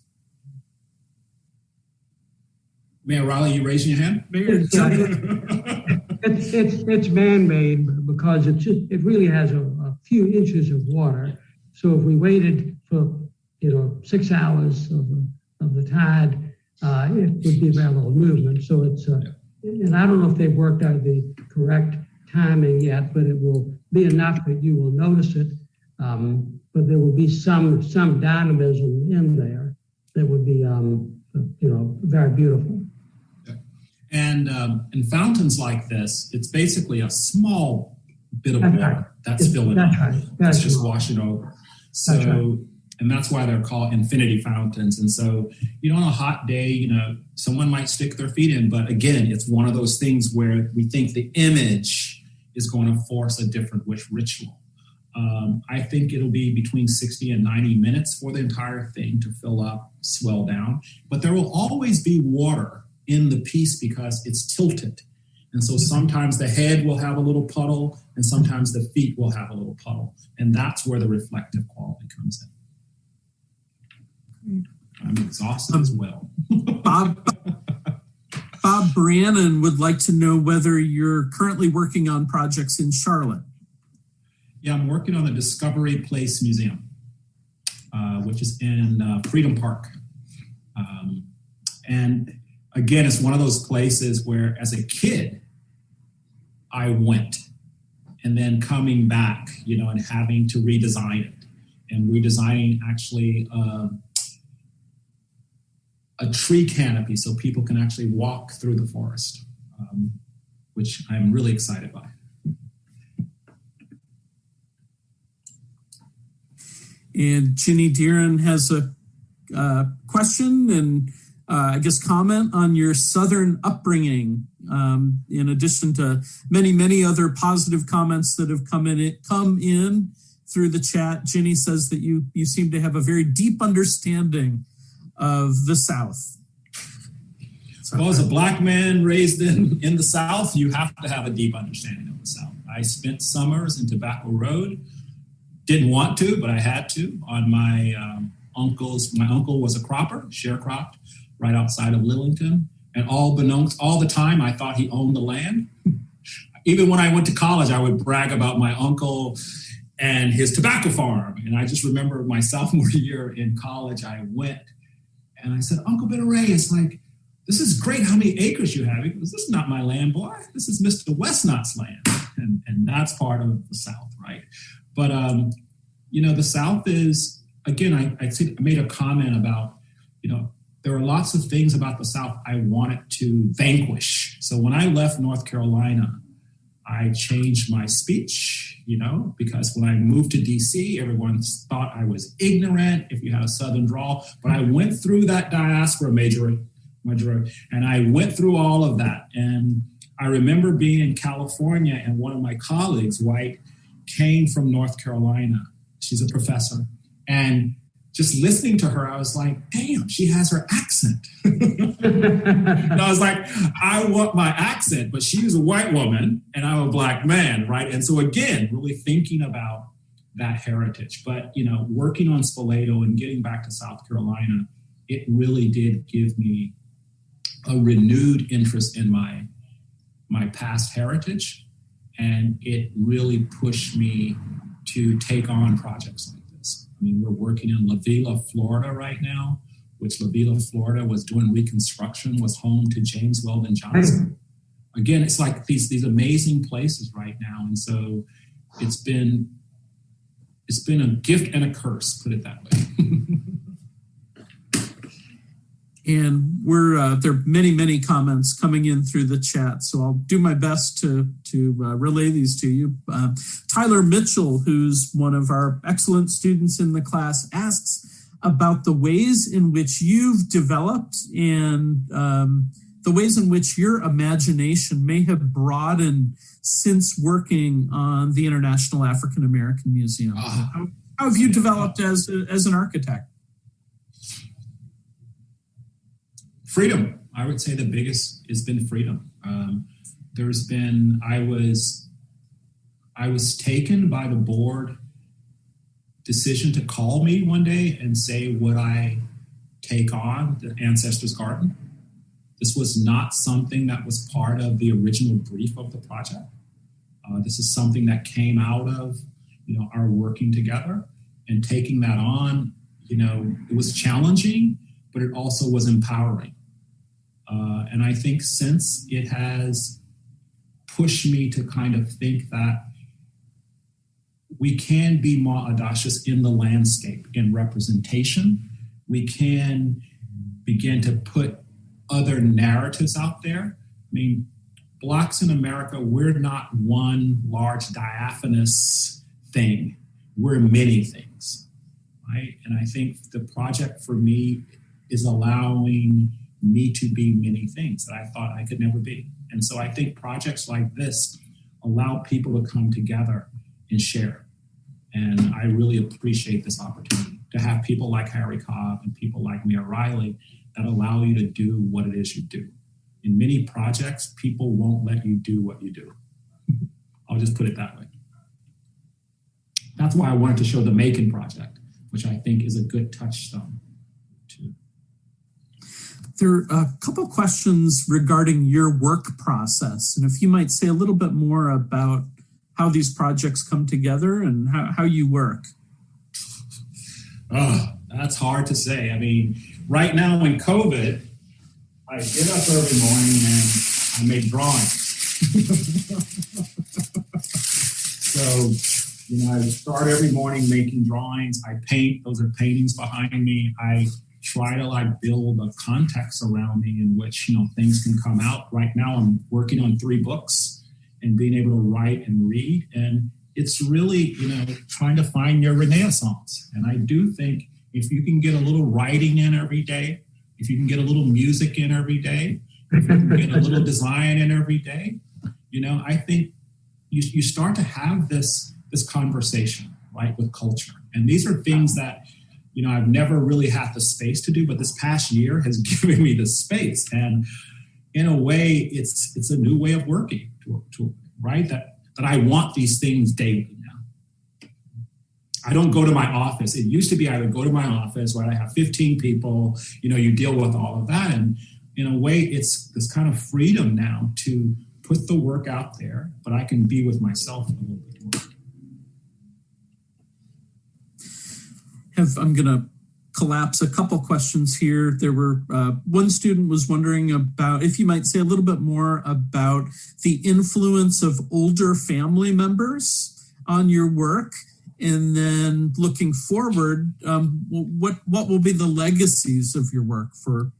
Mayor Riley, you raising your hand? It's man-made because it really has a few inches of water. So if we waited for 6 hours of the tide, it would be very little movement. So it's and I don't know if they've worked out the correct timing yet, but it will be enough that you will notice it. But there will be some dynamism in there that would be very beautiful. And in fountains like this, it's basically a small bit of water that's filling up. That's just washing over. So, and that's why they're called infinity fountains. And so, on a hot day, someone might stick their feet in. But again, it's one of those things where we think the image is going to force a different ritual. I think it'll be between 60 and 90 minutes for the entire thing to fill up, swell down. But there will always be water in the piece because it's tilted. And so sometimes the head will have a little puddle and sometimes the feet will have a little puddle. And that's where the reflective quality comes in. I'm exhausted as well. Bob Brannon would like to know whether you're currently working on projects in Charlotte. Yeah, I'm working on the Discovery Place Museum, which is in Freedom Park. And again, it's one of those places where as a kid, I went and then coming back, and having to redesign it and redesigning actually a tree canopy so people can actually walk through the forest, which I'm really excited by. And Ginny Deeren has a question and I guess comment on your Southern upbringing, in addition to many, many other positive comments that have come in through the chat. Ginny says that you seem to have a very deep understanding of the South. Well, as a Black man raised in the South, you have to have a deep understanding of the South. I spent summers in Tobacco Road. Didn't want to, but I had to. On my uncle was a cropper, sharecropped, right outside of Lillington. And all the time, I thought he owned the land. Even when I went to college, I would brag about my uncle and his tobacco farm. And I just remember my sophomore year in college, I went and I said, Uncle Benaray, it's like, this is great how many acres you have. He goes, this is not my land, boy. This is Mr. Westnot's land. And that's part of the South, right? But, the South is, again, I made a comment about, there are lots of things about the South I wanted to vanquish. So when I left North Carolina, I changed my speech, because when I moved to D.C., everyone thought I was ignorant if you had a Southern drawl. But I went through that diaspora major, and I went through all of that. And I remember being in California, and one of my colleagues, white, came from North Carolina. She's a professor. And just listening to her, I was like, damn, she has her accent. And I was like, I want my accent, but she was a white woman and I'm a Black man, right? And so again, really thinking about that heritage. But, working on Spoleto and getting back to South Carolina, it really did give me a renewed interest in my past heritage. And it really pushed me to take on projects like this. I mean, we're working in La Villa, Florida right now, which La Villa, Florida was doing reconstruction, was home to James Weldon Johnson. Again, it's like these amazing places right now. And so it's been a gift and a curse, put it that way. And there are many, many comments coming in through the chat, so I'll do my best to relay these to you. Tyler Mitchell, who's one of our excellent students in the class, asks about the ways in which you've developed and the ways in which your imagination may have broadened since working on the International African American Museum. How have you developed as an architect? Freedom. I would say the biggest has been freedom. I was taken by the board decision to call me one day and say, would I take on the Ancestors Garden? This was not something that was part of the original brief of the project. This is something that came out of, our working together and taking that on. It was challenging, but it also was empowering. And I think since it has pushed me to kind of think that we can be more audacious in the landscape, in representation. We can begin to put other narratives out there. I mean, Blacks in America, we're not one large diaphanous thing. We're many things, right? And I think the project for me is allowing me to be many things that I thought I could never be. And so I think projects like this allow people to come together and share. And I really appreciate this opportunity to have people like Harry Cobb and people like Mayor Riley that allow you to do what it is you do. In many projects, people won't let you do what you do. I'll just put it that way. That's why I wanted to show the Macon project, which I think is a good touchstone too. There are a couple questions regarding your work process, and if you might say a little bit more about how these projects come together and how you work. Oh, that's hard to say. I mean, right now in COVID, I get up every morning and I make drawings. So, I start every morning making drawings. I paint. Those are paintings behind me. I try to build a context around me in which, things can come out. Right now I'm working on 3 books and being able to write and read. And it's really, trying to find your Renaissance. And I do think if you can get a little writing in every day, if you can get a little music in every day, if you can get a little design in every day, I think you start to have this conversation, right, with culture. And these are things that, I've never really had the space to do, but this past year has given me the space. And in a way, it's a new way of working, right? That I want these things daily now. I don't go to my office. It used to be I would go to my office where I have 15 people, you deal with all of that. And in a way, it's this kind of freedom now to put the work out there, but I can be with myself a little bit more. I'm going to collapse a couple questions here. There were one student was wondering about if you might say a little bit more about the influence of older family members on your work, and then looking forward, what will be the legacies of your work for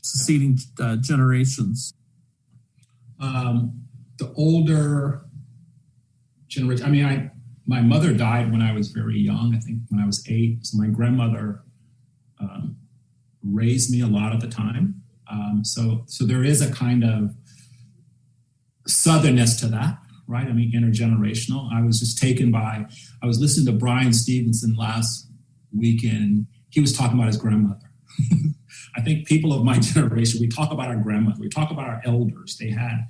succeeding generations? The older generation. My mother died when I was very young, I think when I was 8. So my grandmother raised me a lot of the time. So there is a kind of southernness to that, right? Intergenerational. I was just I was listening to Brian Stevenson last weekend. He was talking about his grandmother. I think people of my generation, we talk about our grandmother, we talk about our elders. They had,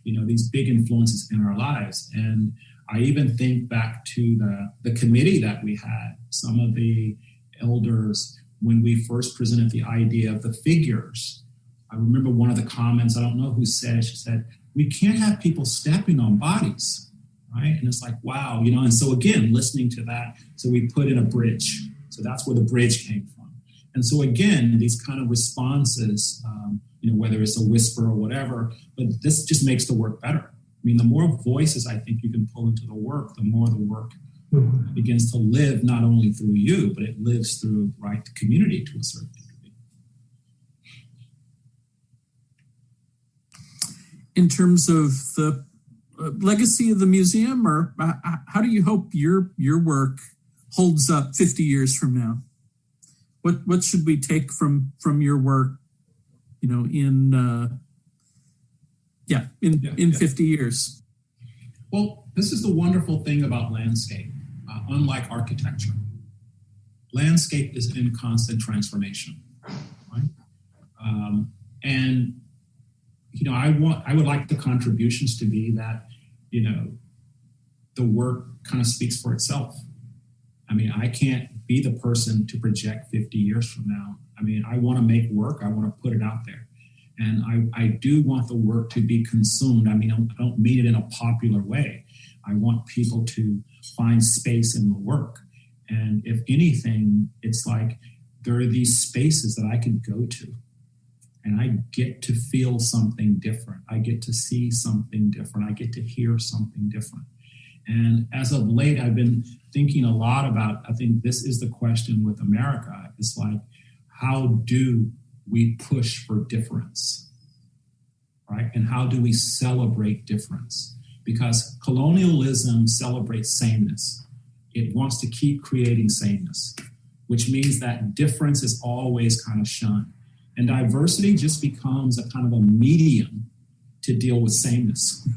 these big influences in our lives. And I even think back to the committee that we had, some of the elders, when we first presented the idea of the figures. I remember one of the comments, I don't know who said, she said, we can't have people stepping on bodies, right? And it's like, wow, and so again, listening to that, so we put in a bridge. So that's where the bridge came from. And so again, these kind of responses, whether it's a whisper or whatever, but this just makes the work better. The more voices I think you can pull into the work, the more the work begins to live not only through you, but it lives through, right, the community to a certain degree. In terms of the legacy of the museum, or how do you hope your work holds up 50 years from now? What should we take from your work, in 50 years? Well, this is the wonderful thing about landscape, unlike architecture. Landscape is in constant transformation, right? And I would like the contributions to be that, the work kind of speaks for itself. I can't be the person to project 50 years from now. I mean, I want to make work. I want to put it out there. And I do want the work to be consumed. I mean, I don't mean it in a popular way. I want people to find space in the work. And if anything, it's like there are these spaces that I can go to and I get to feel something different. I get to see something different. I get to hear something different. And as of late, I've been thinking a lot about, I think this is the question with America. It's like, how do we push for difference, right? And how do we celebrate difference? Because colonialism celebrates sameness. It wants to keep creating sameness, which means that difference is always kind of shunned. And diversity just becomes a kind of a medium to deal with sameness.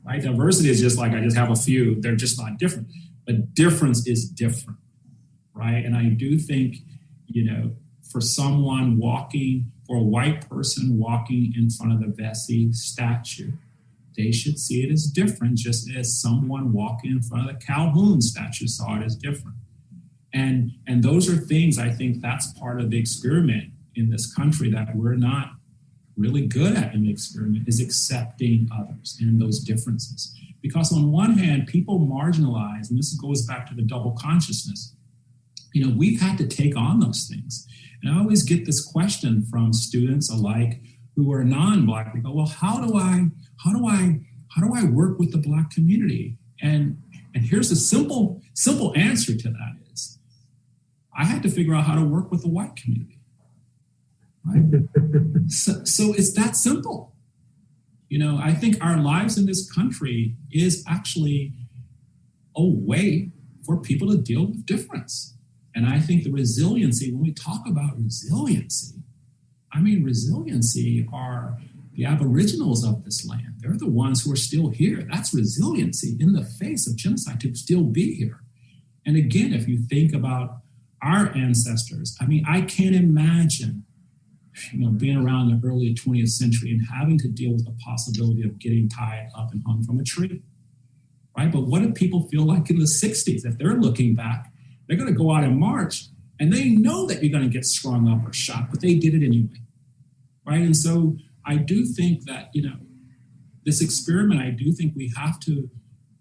Right? Diversity is just like, I just have a few, they're just not different. But difference is different, right? And I do think, for someone walking, for a white person walking in front of the Vesey statue, they should see it as different, just as someone walking in front of the Calhoun statue saw it as different. And those are things, I think that's part of the experiment in this country that we're not really good at in the experiment, is accepting others and those differences. Because on one hand, people marginalize, and this goes back to the double consciousness. We've had to take on those things. And I always get this question from students alike who are non-Black. They go, well, how do I work with the Black community? And here's a simple answer to that is, I had to figure out how to work with the white community. Right? So it's that simple. I think our lives in this country is actually a way for people to deal with difference. And I think the resiliency, when we talk about resiliency, resiliency are the Aboriginals of this land. They're the ones who are still here. That's resiliency in the face of genocide, to still be here. And again, if you think about our ancestors, I can't imagine being around in the early 20th century and having to deal with the possibility of getting tied up and hung from a tree, right? But what do people feel like in the 60s? If they're looking back, they're going to go out and march, and they know that you're going to get strung up or shot, but they did it anyway, right? And so I do think that, this experiment, I do think we have to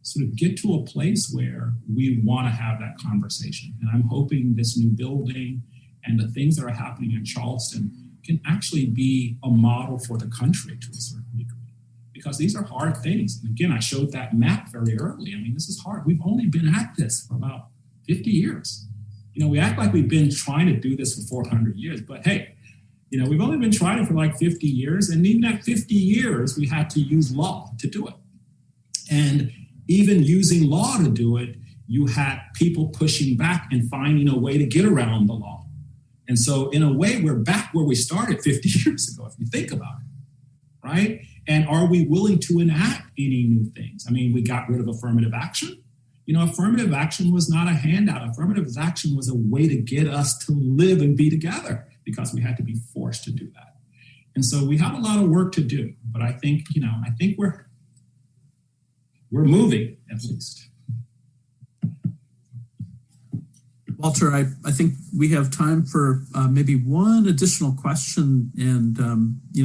sort of get to a place where we want to have that conversation. And I'm hoping this new building and the things that are happening in Charleston can actually be a model for the country to a certain degree, because these are hard things. And again, I showed that map very early. This is hard. We've only been at this for about 50 years. We act like we've been trying to do this for 400 years, but hey, we've only been trying it for like 50 years. And even at 50 years, we had to use law to do it. And even using law to do it, you had people pushing back and finding a way to get around the law. And so in a way, we're back where we started 50 years ago, if you think about it, right? And are we willing to enact any new things? We got rid of affirmative action. Affirmative action was not a handout. Affirmative action was a way to get us to live and be together, because we had to be forced to do that. And so we have a lot of work to do, but I think we're moving, at least. Walter, I think we have time for maybe one additional question. And,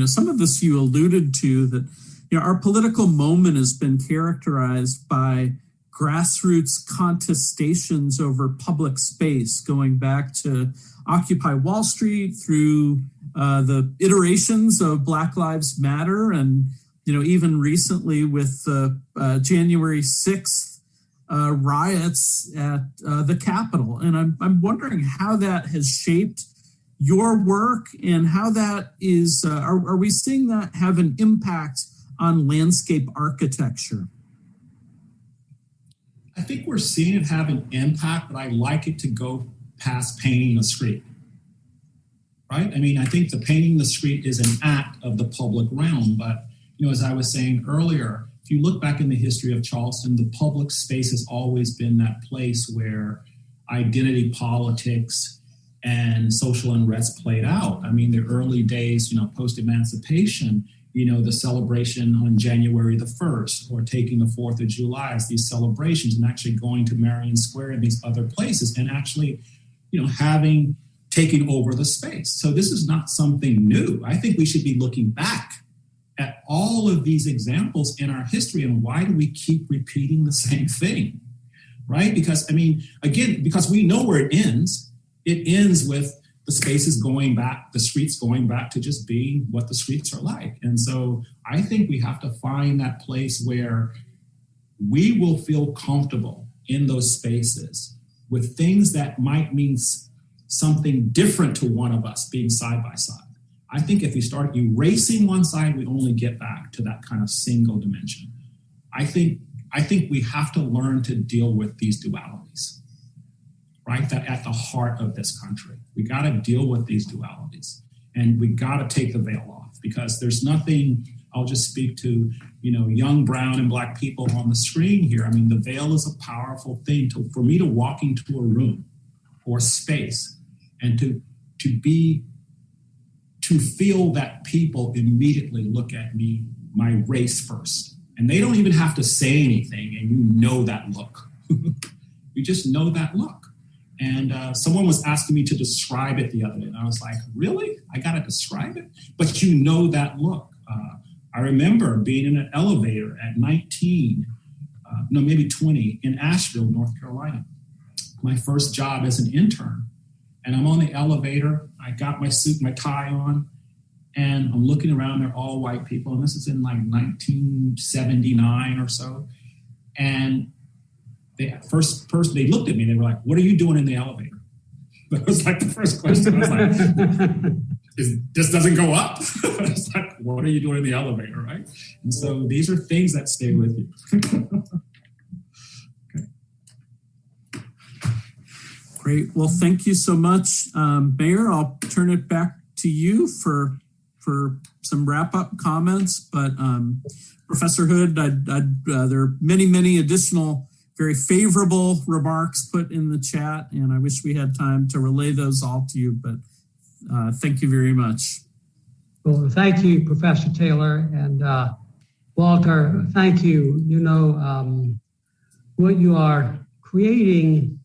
some of this you alluded to, that, our political moment has been characterized by grassroots contestations over public space, going back to Occupy Wall Street, through the iterations of Black Lives Matter, and, even recently with the January 6th riots at the Capitol. And I'm wondering how that has shaped your work, and how that is, are we seeing that have an impact on landscape architecture? I think we're seeing it have an impact, but I like it to go past painting the street, right? I think the painting the street is an act of the public realm, but, as I was saying earlier, if you look back in the history of Charleston, the public space has always been that place where identity politics and social unrest played out. The early days, post-emancipation, the celebration on January the 1st, or taking the 4th of July as these celebrations, and actually going to Marion Square and these other places and actually, taking over the space. So this is not something new. I think we should be looking back at all of these examples in our history, and why do we keep repeating the same thing, right? Because, because we know where it ends. It ends with the spaces going back, the streets going back to just being what the streets are like. And so I think we have to find that place where we will feel comfortable in those spaces with things that might mean something different to one of us being side by side. I think if we start erasing one side, we only get back to that kind of single dimension. I think we have to learn to deal with these dualities, right? That at the heart of this country. We got to deal with these dualities, and we got to take the veil off, because there's nothing. I'll just speak to, young brown and Black people on the screen here. The veil is a powerful thing for me to walk into a room or space and to feel that people immediately look at me, my race first. And they don't even have to say anything, and you know that look. You just know that look. And someone was asking me to describe it the other day, and I was like, really? I got to describe it? But you know that look. I remember being in an elevator at 19, maybe 20, in Asheville, North Carolina. My first job as an intern. And I'm on the elevator. I got my suit, my tie on, and I'm looking around. They're all white people. And this is in like 1979 or so. And the first person, they looked at me, they were like, what are you doing in the elevator? That was like the first question. I was like, this doesn't go up. It's like, what are you doing in the elevator, right? And so these are things that stay with you. Okay. Great. Well, thank you so much, Mayor. I'll turn it back to you for some wrap-up comments. But Professor Hood, there are many additional very favorable remarks put in the chat, and I wish we had time to relay those all to you, but thank you very much. Well, thank you, Professor Taylor, and Walter, thank you. What you are creating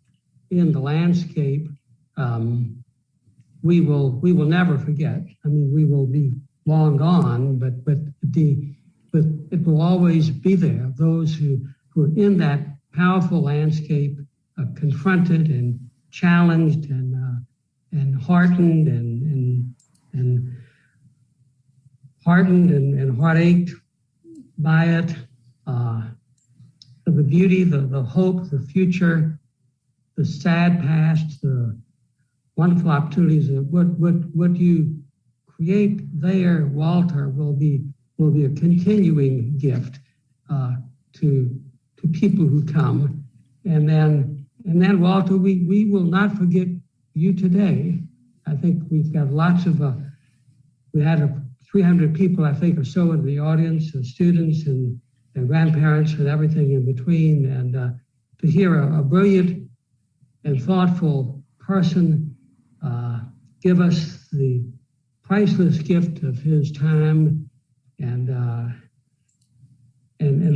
in the landscape, we will never forget. We will be long gone, but it will always be there. Those who are in that powerful landscape, confronted and challenged and heartened and heartached by it. The beauty, the hope, the future, the sad past, the wonderful opportunities. What you create there, Walter, will be a continuing gift to people who come. And then Walter, we will not forget you today. I think we've got lots of, we had 300 people, I think, or so in the audience, students and grandparents and everything in between. And to hear a brilliant and thoughtful person give us the priceless gift of his time and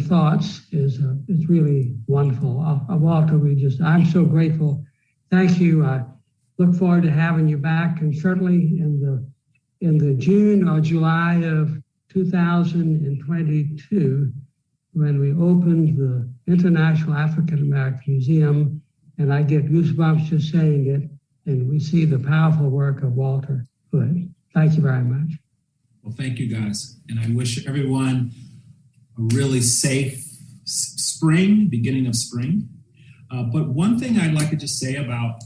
thoughts is really wonderful. Walter, I'm so grateful. Thank you. I look forward to having you back, and certainly in the June or July of 2022, when we opened the International African American Museum, and I get goosebumps just saying it, and we see the powerful work of Walter Hood. Thank you very much. Well, thank you, guys. And I wish everyone a really safe beginning of spring. But one thing I'd like to just say about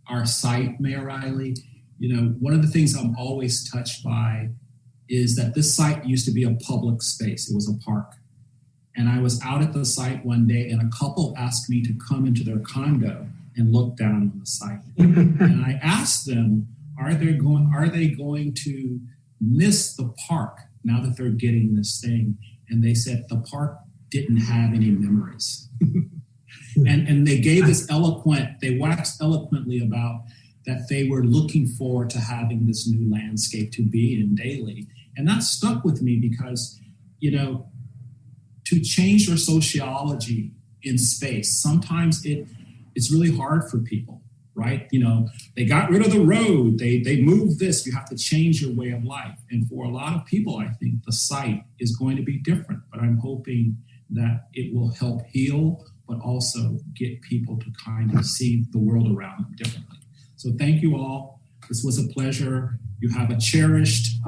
our site, Mayor Riley, one of the things I'm always touched by is that this site used to be a public space. It was a park. And I was out at the site one day, and a couple asked me to come into their condo and look down on the site. And I asked them, are they going to miss the park now that they're getting this thing? And they said the park didn't have any memories. and they gave they waxed eloquently about that they were looking forward to having this new landscape to be in daily. And that stuck with me because, to change your sociology in space, sometimes it's really hard for people, right? They got rid of the road, they moved this, you have to change your way of life. And for a lot of people, I think the site is going to be different, but I'm hoping that it will help heal, but also get people to kind of see the world around them differently. So thank you all. This was a pleasure. You have a cherished,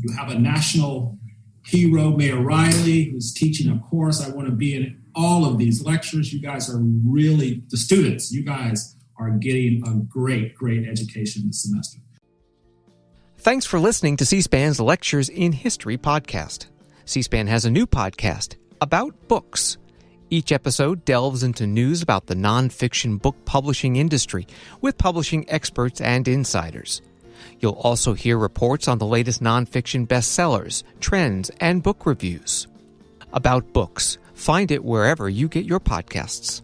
you have a national hero, Mayor Riley, who's teaching a course. I want to be in all of these lectures. You guys are really, the students, you guys are getting a great, great education this semester. Thanks for listening to C-SPAN's Lectures in History podcast. C-SPAN has a new podcast about books. Each episode delves into news about the nonfiction book publishing industry with publishing experts and insiders. You'll also hear reports on the latest nonfiction bestsellers, trends, and book reviews. About Books. Find it wherever you get your podcasts.